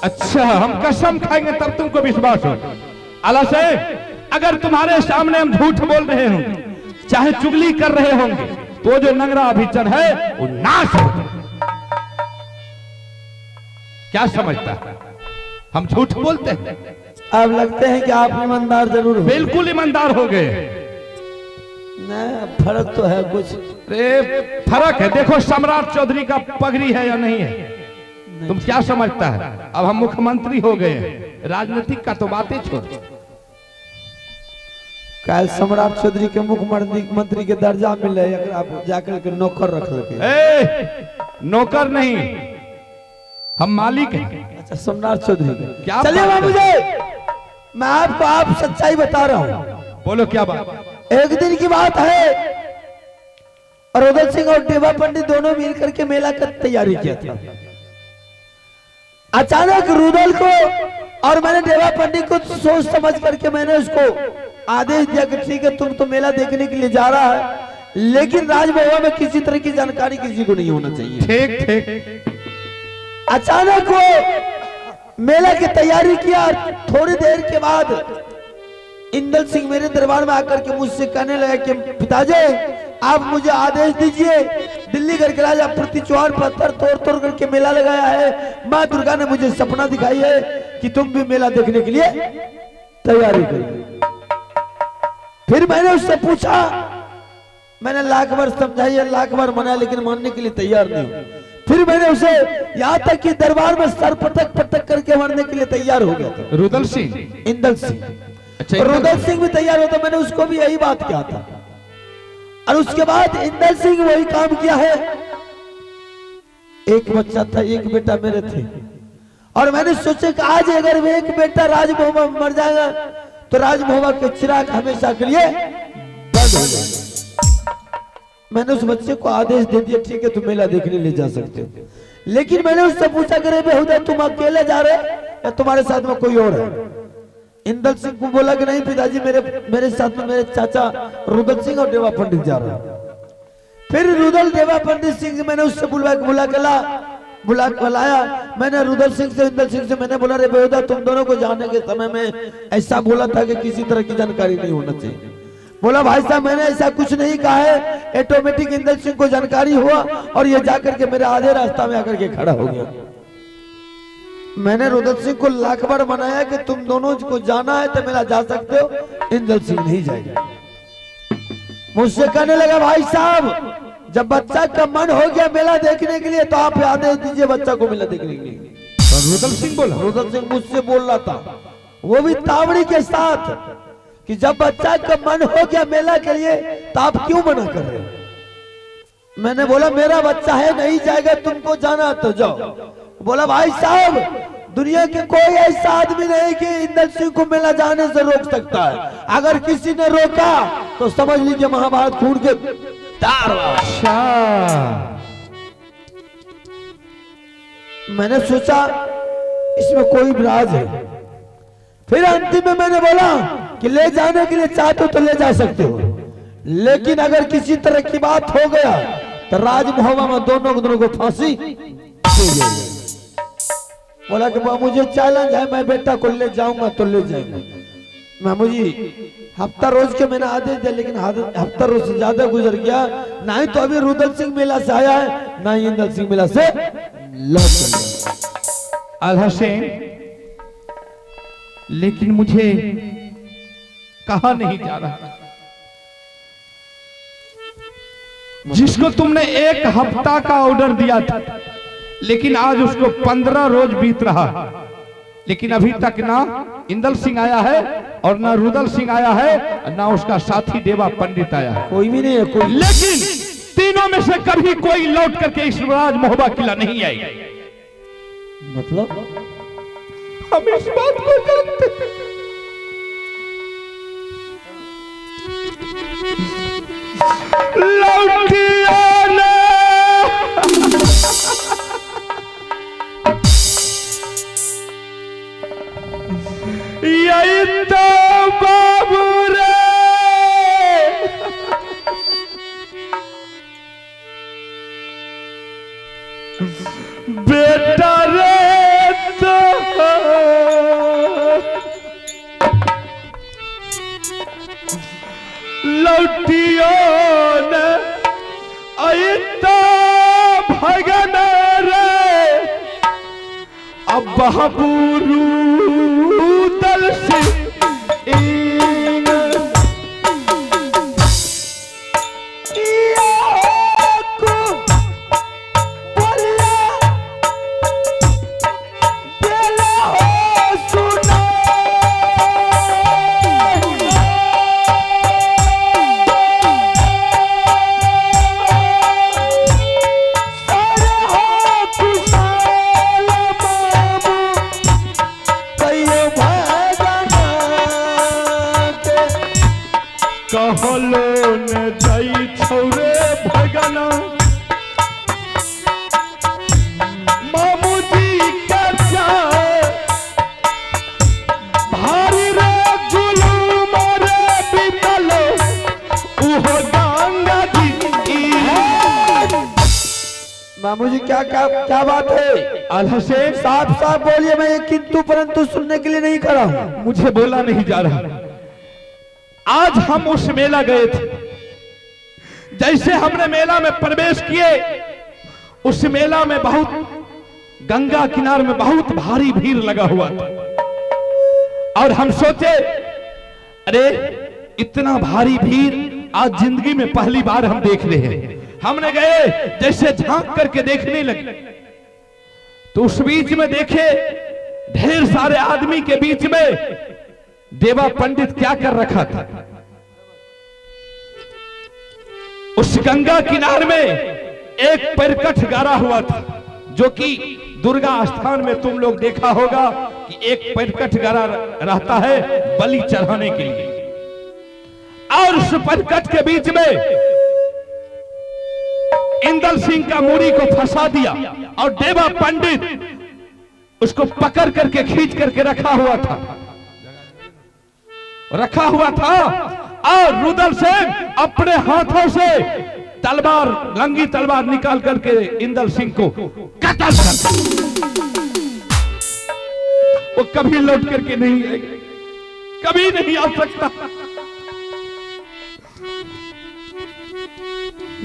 अच्छा, हम कसम खाएंगे तब तुमको विश्वास हो। आला से अगर तुम्हारे सामने हम झूठ बोल रहे होंगे, चाहे चुगली कर रहे होंगे, तो जो नंगरा अभिचर है वो नाश हो। क्या समझता है? हम झूठ बोलते हैं? अब लगते हैं कि आप ईमानदार जरूर हो। बिल्कुल ईमानदार हो गए। नहीं, फर्क तो है कुछ। अरे फर्क है, देखो सम्राट चौधरी का पगड़ी है या नहीं है। तुम क्या समझता है? अब हम मुख्यमंत्री हो गए हैं, राजनीतिक का तो बातें छोड़। कल सम्राट चौधरी के मुख्यमंत्री के दर्जा मिले, आप जाकर के नौकर रख लगे। नौकर नहीं, हम मालिक हैं। अच्छा, सम्राट चौधरी क्या? चलिए बाबू जी, मैं आपको आप सच्चाई बता रहा हूँ। बोलो क्या बात? एक दिन की बात है, रुदल सिंह और देवा पंडित दोनों मिलकर के मेला का तैयारी किया था। अचानक रुदल को और मैंने देवा पंडित को सोच समझ करके मैंने उसको आदेश दिया कि ठीक है, तुम तो मेला देखने के लिए जा रहा है, लेकिन राजभवन में किसी तरह की जानकारी किसी को नहीं होना चाहिए। ठीक ठीक। अचानक वो मेला की तैयारी किया। थोड़ी देर के बाद इंदल सिंह मेरे दरबार में आकर के मुझसे कहने लगा कि पिताजी, आप मुझे आदेश दीजिए, दिल्ली करके राजा पृथ्वी चौहान पत्थर तोड़ तोड़ करके मेला लगाया है। माँ दुर्गा ने मुझे सपना दिखाई है कि तुम भी मेला देखने के लिए तैयारी करो। फिर मैंने उससे पूछा, मैंने लाख बार समझाई, लाख बार मनाया, लेकिन मानने के लिए तैयार नहीं हूं। फिर मैंने उसे यहाँ तक कि दरबार में सर पटक पटक करके मरने के लिए तैयार हो गया था। रुदल सिंह, इंदल सिंह। अच्छा, रुदल सिंह भी तैयार होता, मैंने उसको भी यही बात किया था। और उसके बाद इंदल सिंह वही काम किया है। एक बच्चा था, एक बेटा मेरे थे, और मैंने सोचा कि आज अगर एक बेटा राजभवन में मर जाएगा तो राजभवन के चिराग हमेशा के लिए बंद हो जाएगा। मैंने उस बच्चे को आदेश दे दिया, ठीक है तुम मेला देखने ले जा सकते हो। लेकिन मैंने उससे पूछा कि रे बेहुदा, तुम अकेले जा रहे या तुम्हारे साथ में कोई और है? इंदल सिंह को बोला कि नहीं पिताजी, मेरे साथ में मेरे चाचा रुदल सिंह और देवा पंडित जा रहे हैं। फिर रुदल देवा पंडित सिंह से मैंने उससे बुलाया। मैंने रुदल सिंह से इंदल सिंह से मैंने बोला, रे बेहुदा, तुम दोनों को जाने के समय में ऐसा बोला था कि किसी तरह की जानकारी नहीं होना चाहिए। बोला भाई साहब, मैंने ऐसा कुछ नहीं कहा है। ऑटोमेटिक इंदल सिंह को जानकारी हुआ और ये जाकर के मेरे आधे रास्ता में आकर के खड़ा हो गया। मैंने रुदल सिंह को लाख बार मनाया कि तुम दोनों को जाना है तो मेला जा सकते हो, इंदल सिंह नहीं जाएगा। मुझसे कहने लगा, भाई साहब, जब बच्चा का मन हो गया मेला देखने के लिए तो आप आदेश दीजिए बच्चा को मेला देखने के लिए। रुदल सिंह बोला? रुदल सिंह मुझसे बोल रहा था, वो भी तावड़ी के साथ, कि जब बच्चा का मन हो गया मेला के लिए तो आप क्यों मना कर रहे हो? मैंने बोला, मेरा बच्चा है, नहीं जाएगा, तुमको जाना तो जाओ। बोला, भाई साहब, दुनिया के कोई ऐसा आदमी नहीं कि इंदल सिंह को मेला जाने से रोक सकता है। अगर किसी ने रोका तो समझ लीजिए महाभारत खून के तार। अच्छा, मैंने सोचा इसमें कोई राज है। फिर अंतिम में मैंने बोला कि ले जाने के लिए चाहते हो तो ले जा सकते हो, लेकिन अगर किसी तरह की बात हो गया तो राजभवन में दोनों को फांसी। बोला कि मुझे चैलेंज है, मैं बेटा को ले जाऊंगा तो ले जाएंगे। मामू जी, हफ्ता रोज के मैंने आदेश दिया, लेकिन हफ्ता रोज से ज्यादा गुजर गया। नहीं तो अभी रुदल सिंह मेला से आया है, ना ही इंदल सिंह मेला से लौट गया। आल्हा सिंह, लेकिन मुझे कहा नहीं जा रहा। जिसको तुमने एक हफ्ता का ऑर्डर दिया था, लेकिन आज उसको 15 रोज बीत रहा, लेकिन अभी तक ना इंदल सिंह आया है और ना रुदल सिंह आया है, ना उसका साथी देवा पंडित आया है। कोई भी नहीं है कोई। लेकिन तीनों में से कभी कोई लौट करके इस राज महोबा किला नहीं आएगा। मतलब हम इस बात को जानते हैं। लौटियाना यही तो बाबू रे, बेटा रे तो अब रूदल सिंह कहलो न जाई छौरे भगना मामूजी का जाए भारी रे जुलूम रे बीतलो उहो गंगा जी। मामू जी क्या क्या क्या बात है? अल हुसैन साफ साफ बोलिए, मैं ये किंतु परंतु सुनने के लिए नहीं खड़ा हूँ। मुझे बोला नहीं जा रहा। आज हम उस मेला गए थे, जैसे हमने मेला में प्रवेश किए, उस मेला में बहुत गंगा किनारे में बहुत भारी भीड़ लगा हुआ था और हम सोचे अरे इतना भारी भीड़ आज जिंदगी में पहली बार हम देख रहे हैं। हमने गए जैसे झांक करके देखने लगे तो उस बीच में देखे ढेर सारे आदमी के बीच में देवा पंडित क्या कर रखा था। उस गंगा किनारे में एक पैरकठ गाड़ा हुआ था, जो कि दुर्गा स्थान में तुम लोग देखा होगा कि एक पैरकठ गाड़ा रहता है बलि चढ़ाने के लिए। और उस पैरकठ के बीच में इंदल सिंह का मूड़ी को फंसा दिया और देवा पंडित उसको पकड़ करके खींच करके रखा हुआ था और रुदल सिंह अपने हाथों से तलवार, लंगी तलवार निकाल करके इंदल सिंह को कत्ल कर। वो कभी लौट करके नहीं आएगा, कभी नहीं आ सकता।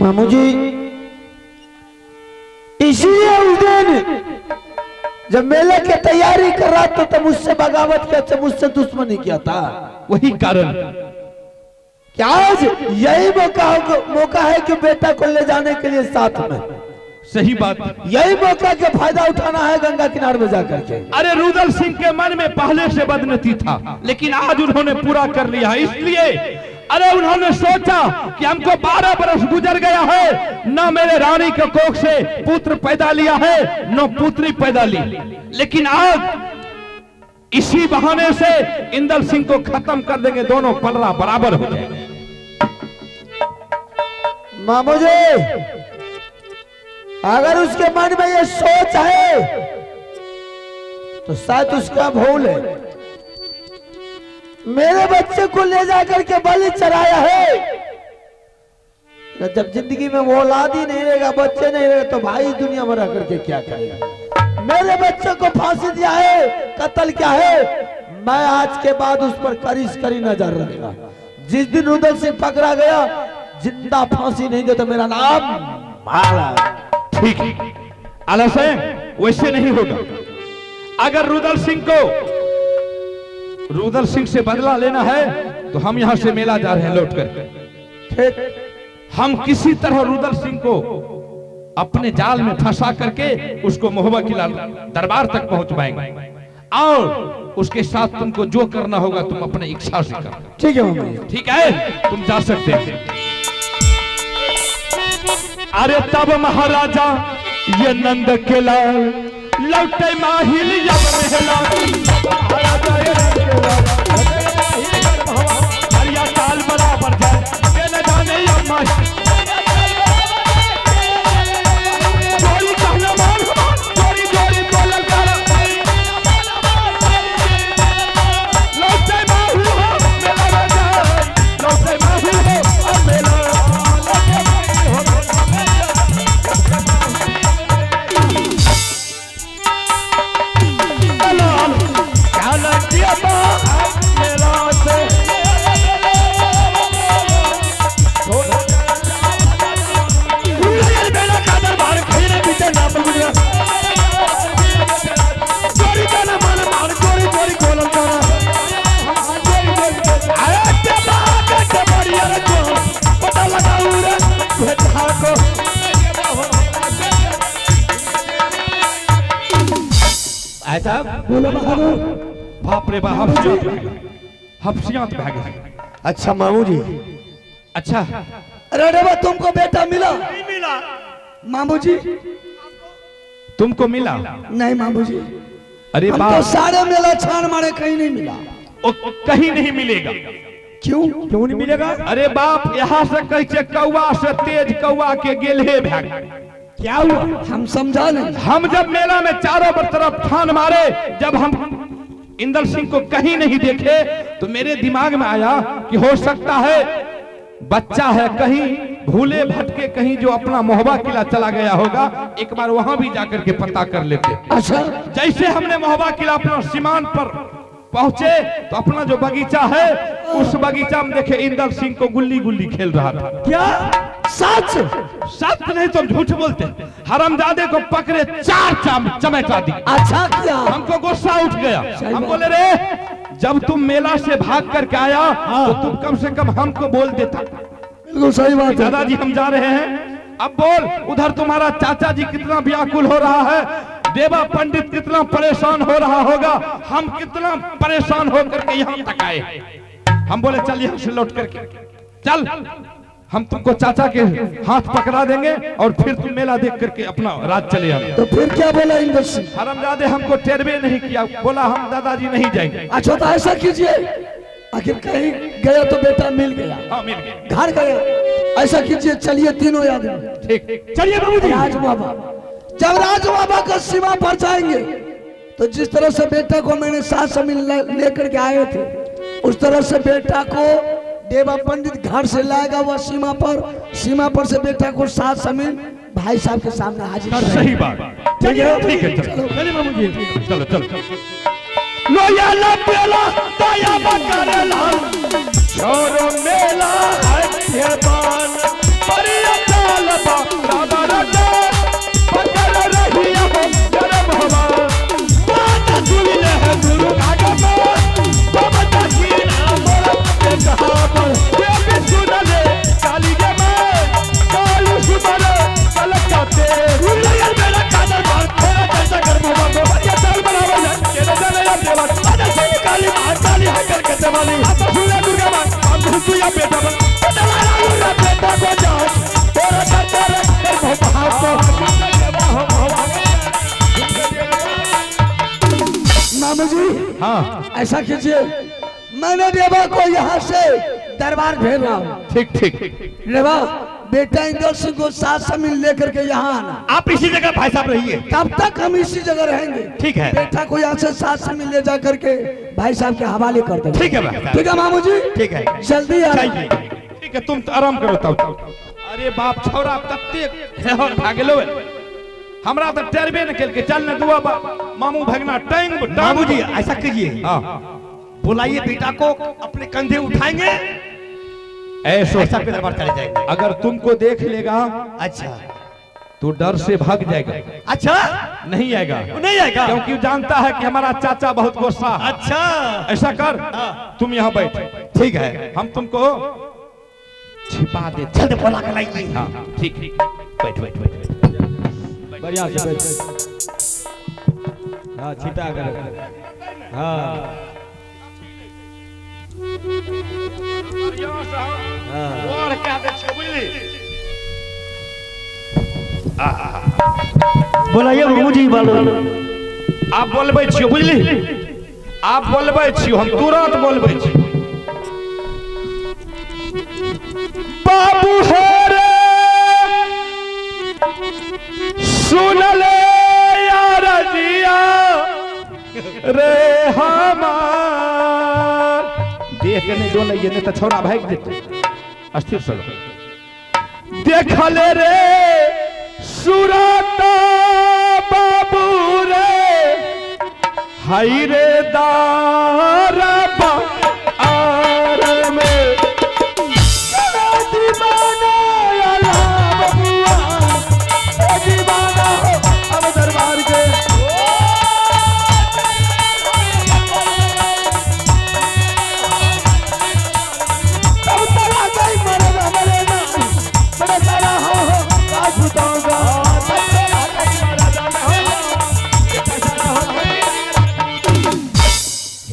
मामू जी इसीलिए उस दिन जब मेले की तैयारी कर रहा था तो मुझसे बगावत किया था, मुझसे दुश्मनी किया था। वही कारण क्या आज यही मौका है कि बेटा को ले जाने के लिए साथ में। सही बात, यही मौका का फायदा उठाना है गंगा किनारे में जाकर के। अरे रुदल सिंह के मन में पहले से बदनीति था, लेकिन आज उन्होंने पूरा कर लिया। इसलिए अरे उन्होंने सोचा कि हमको 12 बरस गुजर गया है, न मेरे रानी के कोख से पुत्र पैदा लिया है न पुत्री पैदा ली, लेकिन आज इसी बहाने से इंदल सिंह को खत्म कर देंगे, दोनों पलड़ा बराबर हो जाएंगे। मामू जी अगर उसके मन में ये सोच है तो शायद उसका भूल है। मेरे बच्चे को ले जाकर के बलि चढ़ाया है। जब जिंदगी में वो औलाद ही नहीं रहेगा, बच्चे नहीं रहेगा, तो भाई दुनिया में रह करके क्या करेगा। मेरे बच्चे को फांसी दिया है, कत्ल क्या है, मैं आज के बाद उस पर करी नजर रखूंगा। जिस दिन रुदल सिंह पकड़ा गया, जिंदा फांसी नहीं दे तो मेरा नाम मारा। ठीक है आला सिंह, वैसे नहीं होगा। अगर रुदल सिंह से बदला लेना है तो हम यहां से मेला जा रहे हैं लौट कर। हम किसी तरह रुदल सिंह को अपने जाल में फंसा करके उसको महुआ किला दरबार तक पहुंचवाएंगे और उसके साथ तुमको जो करना होगा तुम अपने इच्छा से करो। ठीक है, ठीक है, तुम जा सकते हैं। अरे तब महाराजा ये नंद के लाल लौटे माहिल जब महला, महाराजा ये नंद के लाल हरिया ताल बराबर जाए के न जाने अम्मा चोरी कहना मान चोरी चोरी बोल कर लौटे माहिल हो मेला जाए, लौटे माहिल हो अब मेला ऐसा बोलो बहादुर। बाप रे बाप, हफ्सियात भागे। अच्छा मामू जी। अच्छा अरे रेवा तुमको बेटा मिला? नहीं मिला। मामू जी तुमको मिला? नहीं मामू जी, अरे हम तो बाप, सारे मेला छान मारे कहीं नहीं मिला। ओ, कहीं नहीं मिलेगा। क्यों क्यों नहीं मिलेगा? अरे बाप, यहाँ से कहे कौआ से तेज कौआ के गेले भाग। क्या हुआ हम समझा नहीं। हम जब मेला में चारों तरफ ठान मारे, जब हम इंदल सिंह को कहीं नहीं देखे, तो मेरे दिमाग में आया कि हो सकता है बच्चा है, कहीं भूले भटके कहीं जो अपना मोहबा किला चला गया होगा, एक बार वहां भी जाकर के पता कर लेते। अच्छा जैसे हमने मोहबा किला अपना सीमान पर पहुंचे, तो अपना जो बगीचा है उस बगीचा में देखे इंदल सिंह को गुल्ली गुल्ली खेल रहा था। क्या सच? सच नहीं तो झूठ बोलते। हरामजादे को पकड़े 4 चमेटा दी। अच्छा किया। हमको गुस्सा उठ गया। हम बोले रे, जब तुम मेला से भाग करके आया तो तुम कम से कम हमको बोल देता। बिल्कुल सही बात है। दादाजी हम जा रहे हैं, अब बोल उधर तुम्हारा चाचा जी कितना व्याकुल हो रहा है, देवा पंडित कितना परेशान हो रहा होगा, हम कितना परेशान होकर के यहाँ तक आए। हम बोले चल यहाँ से लौट करके चल, हम तुमको चाचा के हाथ पकड़ा देंगे और फिर तुम मेला देख करके अपना राज चले आए। तो फिर क्या बोला इंदर सिंह? हरामजादे हमको टेरवे नहीं किया, बोला हम दादाजी नहीं जाएंगे। अच्छा तो ऐसा कीजिए, आखिर कहीं गया तो बेटा मिल गया, हाँ मिल गए। घर गया, ऐसा कीजिए चलिए तीनों आदमी। ठीक, चलिए राज बाबा। जब राज बाबा का सीमा पर जाएंगे तो जिस तरह से बेटा को मैंने 7 जमीन लेकर के आए थे, उस तरह से बेटा को देवा पंडित घर से लाएगा वह सीमा पर से बेटा को 7 जमीन भाई साहब के सामने हाजिर करेगा। सही बात। ठीक है ठीक है, चलो चलिए मामू जी। चलो चलो। लोया लपेला ताया बकरला छोरो मेला है बान परिया चाल बा राबा पकड़ रही हो गरम हवा बात सुनी है गुरु आगम बाबा की नाम के कहा पर ये भी सुन ले काली जमा कालू सुबर कलकत्ते लोया मेरा कादर मार तेरा कैसा गरम हवा बाबा चाल बनावा के जाने या देवा आजा से काली मां काली हकर के जवानी आता सुने दुर्गा मां हम सुया बेटा बन बेटा को जाओ तेरा करता रख कर मामू जी हाँ ऐसा कीजिए, मैंने देवा को यहाँ से दरबार भेज रहा हूँ। ठीक ठीक। देवा बेटा इंदर सिंह को 7 जमीन लेकर के यहाँ आना। आप इसी जगह भाई साहब रहिए। तब तक हम इसी जगह रहेंगे। ठीक है। बेटा को यहाँ से 7 जमीन ले जा करके भाई साहब के हवाले कर देंगे। ठीक है भाई। ठीक है मामू जी। ठीक है, जल्दी आ चाहिए। ठीक है, तुम तो आराम करो तब। अरे बाप छोरा तत्ते और भागलो हमरा तो टेरबे न केल के चल न दुआ मामू भगना टाइम। मामू जी ऐसा कीजिए, हाँ बुलाइए बेटा को, अपने कंधे उठाएंगे, ऐसा ऐसा पे दरबार चले जाएंगे। अगर तुमको देख लेगा अच्छा तो डर से भाग जाएगा, अच्छा नहीं आएगा। नहीं आएगा क्योंकि जानता है कि हमारा चाचा बहुत गुस्सा है। अच्छा ऐसा कर, तुम यहाँ बैठ। ठीक है, हम तुमको छिपा देते। जल्दी बुला के लाइए। हाँ ठीक, बैठ बैठ बैठ बढ़िया से बैठ। हाँ छिटा कर। हाँ और क्या दे छबुली बोलाइए मामू जी बोलो। आप बोलबे छियो, बुझली? आप बोलबे छियो, हम तुरंत बोलबे छी। बाबू है रे सुन ले यार जिया रे हमार। देख के नहीं डोल नहीं तो छोरा भाग जेते। अस्थिर चलो। देख ले रे सुरता बाबू रे हाय रे दारा आर में दीवाना आला बबुआ दीवाना हो अब दरबार के। अब तला गई मरना मरना बड़ा सारा हो काज बताऊंगा।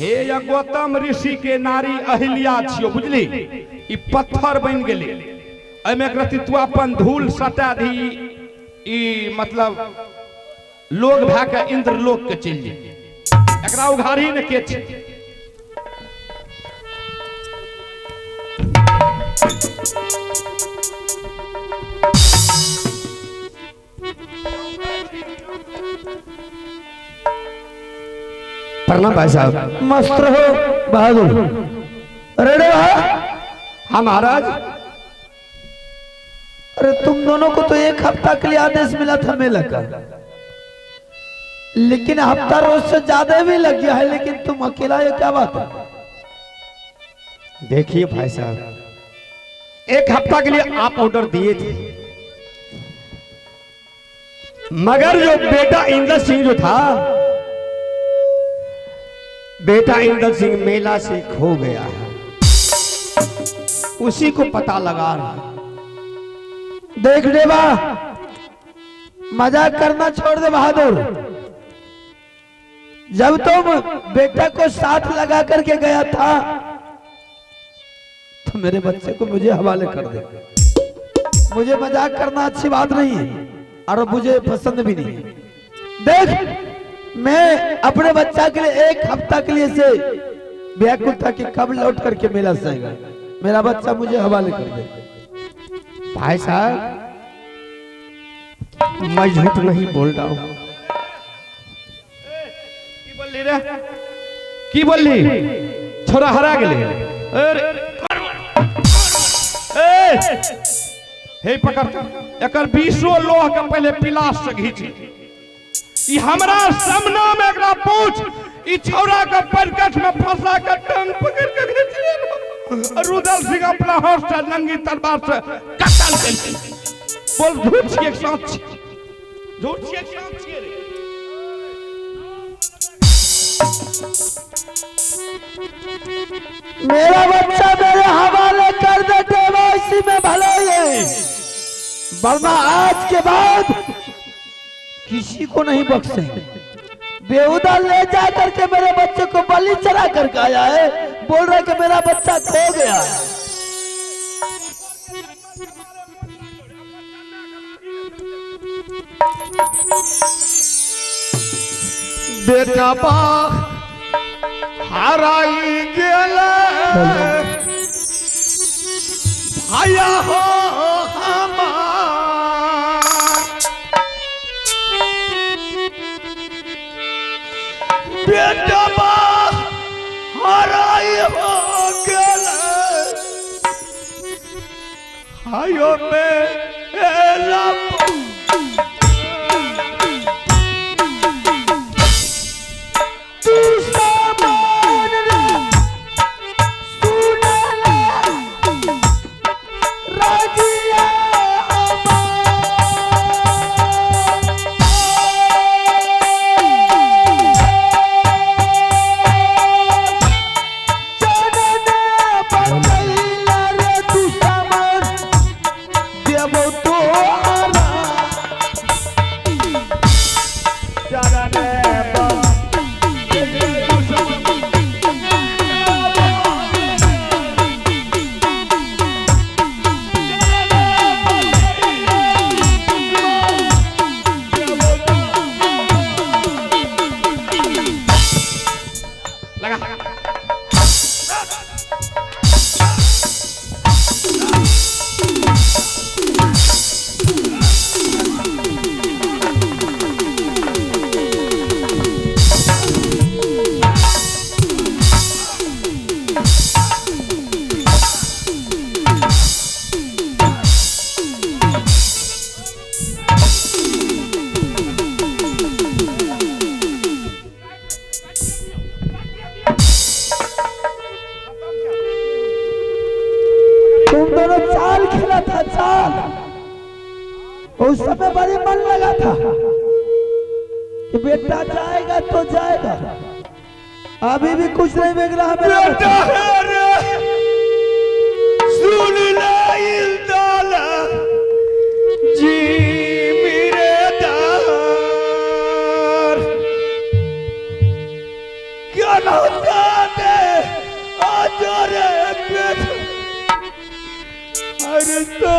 हे या गौतम ऋषि के नारी अहिल्या छियो बुझली ई पत्थर बन गेले एमे कृतित्व अपन धूल सटा दी ई मतलब लोग भा के इंद्र लोक के चल जे एकरा उघारी ने के छै प्रणाम भाई साहब। मस्त रहो बहादुर। रेडे हाँ महाराज। अरे तुम दोनों को तो एक हफ्ता के लिए आदेश मिला था मेला का, लेकिन हफ्ता रोज से ज्यादा भी लग गया है, लेकिन तुम अकेला, ये क्या बात है? देखिए भाई साहब, एक हफ्ता के लिए आप ऑर्डर दिए थे, मगर जो बेटा इंदर सिंह जो था, बेटा इंदर सिंह मेला से खो गया है, उसी को पता लगा रहा। देख देवा, मजाक करना छोड़ दे बहादुर। जब तुम बेटा को साथ लगा करके गया था तो मेरे बच्चे को मुझे हवाले कर दे। मुझे मजाक करना अच्छी बात नहीं है और मुझे पसंद भी नहीं है। देख, मैं अपने बच्चा के लिए एक हफ्ता के लिए से व्याकुल था कि कब लौट करके मेला से आएगा। मेरा बच्चा मुझे हवाले कर दे। भाई साहब, मैं झूठ नहीं बोल रहा हूं। की बोली छोरा हरा गेले। हे पकड़ एकर 20 लोह के पहले पिलास से घीच। ई हमरा सामना में एकरा पूछ, ई छोरा के परकठ में फंसा के टांग पकड़ के घीच ले। रुदल सिंह अपना हाथ से नंगी तलवार से कतल केलकै। बोल झूठ छियै कि सच छियै? झूठ छियै कि सच छियै रे? मेरा बच्चा मेरे हवाले कर दे देवा, इसी में भलाई है, वरना आज के बाद किसी को नहीं बख्शेंगे। बेहुदा ले जा करके मेरे बच्चे को बलि चढ़ा करके आया है, बोल रहा है कि मेरा बच्चा खो गया है। बेटा बा हराई गेला भाया हो हमार। बेटा बा हराई हो गेला हायो मेला। उस समय बड़ी मन लगा था कि बेटा जाएगा तो जाएगा, अभी भी कुछ नहीं बिक रहा मेरा बेटा। सुन ले इंदाला जी मेरे दार क्या होता अरे तो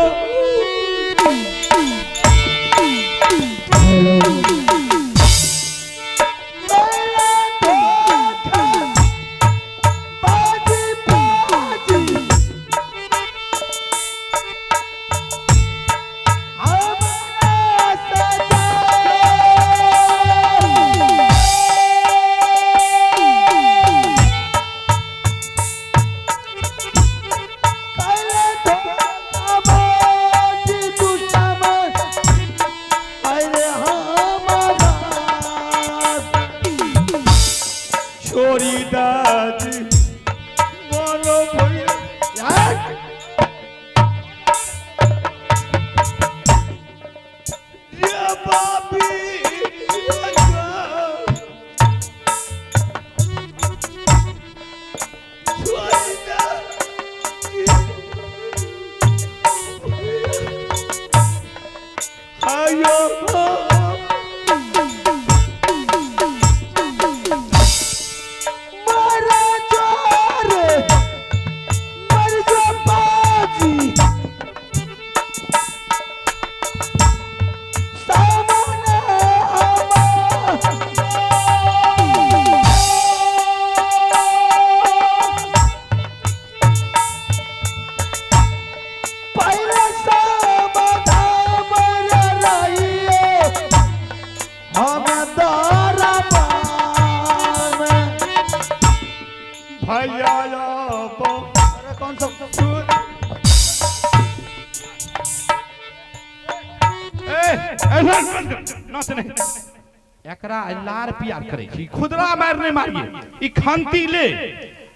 एकरा लार पियार करे छी खुदरा मार नहीं मारिए ई खांती ले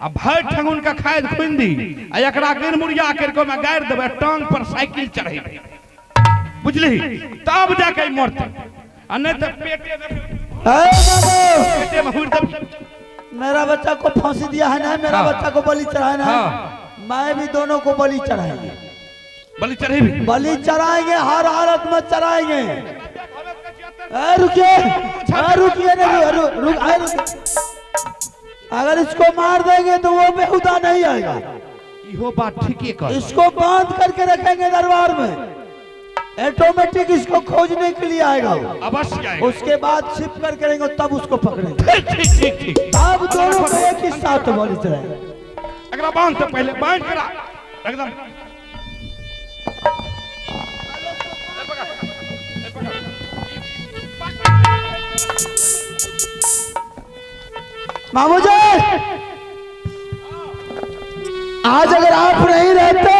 आ भर ठंगुन का खाद खुन दी आ एकरा गिर मुड़िया कर को मैं गाड़ देबे टांग पर साइकिल चढ़ेबे बुझली तब जाके मरते आ नहीं तो पेटे में हुर दब। मेरा बच्चा को फांसी दिया है ना, मेरा बच्चा को बलि चढ़ाया ना, मैं भी दोनों को बलि चढ़ाएंगे। बलि चढ़ेबे? बलि चढ़ाएंगे, हर हालत में चढ़ाएंगे। रुकिए रुकिए अगर इसको मार देंगे तो वो बेहुदा नहीं आएगा। इहो बात ठीक है कर। इसको बांध करके रखेंगे दरबार में, ऑटोमेटिक इसको खोजने के लिए आएगा वो। अवश्य आएगा। उसके बाद छिप कर करेंगे तब उसको पकड़ेंगे। ठीक अब दोनों को एक ही साथ बलि चढ़ाएंगे। अगर बांध तो पहले बांध करा एकदम मामू जी, आज अगर आप नहीं रहते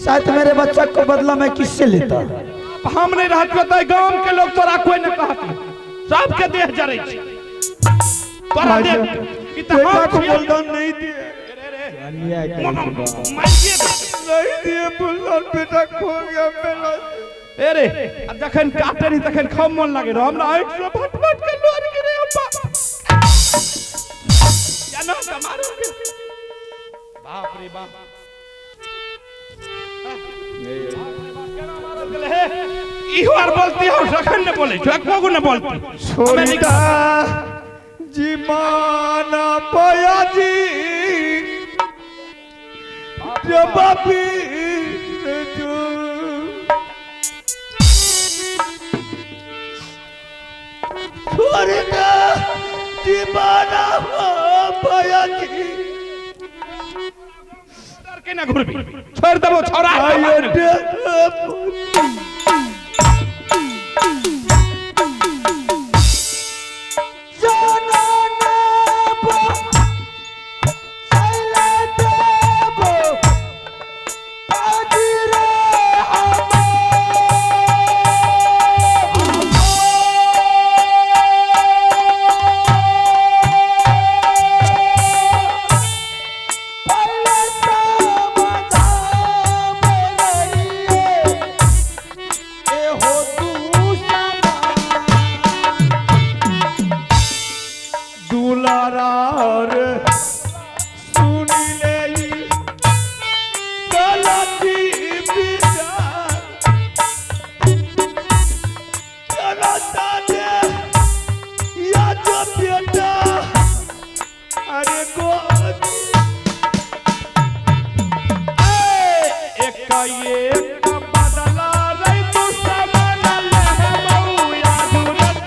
शायद मेरे बच्चा को बदला मैं किससे लेता। हम नहीं रहते गांव के लोग तोरा कोई न कहते, सबके देह जरे छी तोरा देह इतना को बलिदान नहीं दिए नहीं दिए बुल्लर बेटा खो गया मेरा। अरे जखन काटे नहीं तखन खम मन लागे रो हमरा आंख से फट फट के लोर गिरे अब्बा या ना मारो के बाप रे बाप इहो आर बोलती हो सखन न बोले छको को न बोलती छोड़ता जी माना पाया जी जो बापी जो छोड़ता जी माना पाया जी के ना घुरबी छोड़ दबो छोरा ये बदला रे दुश्मन ले मौया जुरत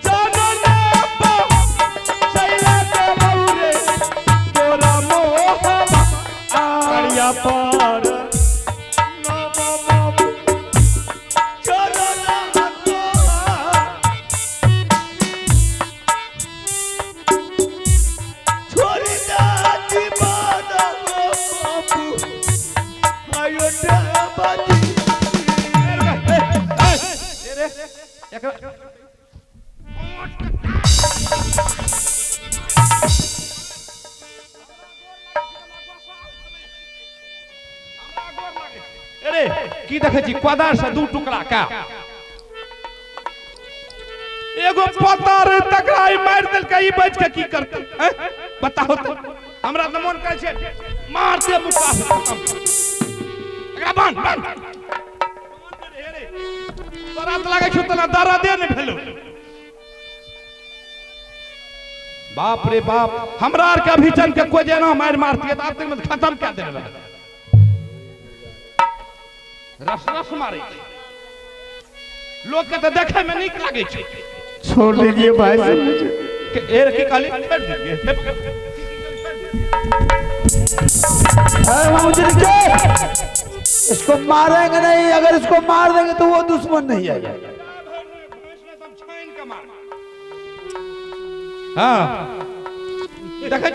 जनने पा सैला के मौरे तोरा मोह आड़िया पर अरे की देखे छी कोदार से दू टुकड़ा का एगो पतार टकराई मार देल के ई बच के की करते हैं बताओ तो हमरा त मन कहै छै मार दे मुक्का एकरा बांध तोरा त लागे छ तना दर्दे नै भेलो बाप रे बाप हमरा आर के अभी जन के कोई जेना मार मारतिए त आब तक में खत्म कर देबे रस रस मारे लोग के तो देखे में नीक लागे छै छोड़ दीजिए भाई एर की काली छोड़ दीजिए इसको मारेंगे नहीं, अगर इसको मार देंगे तो वो दुश्मन नहीं है। हाँ देखे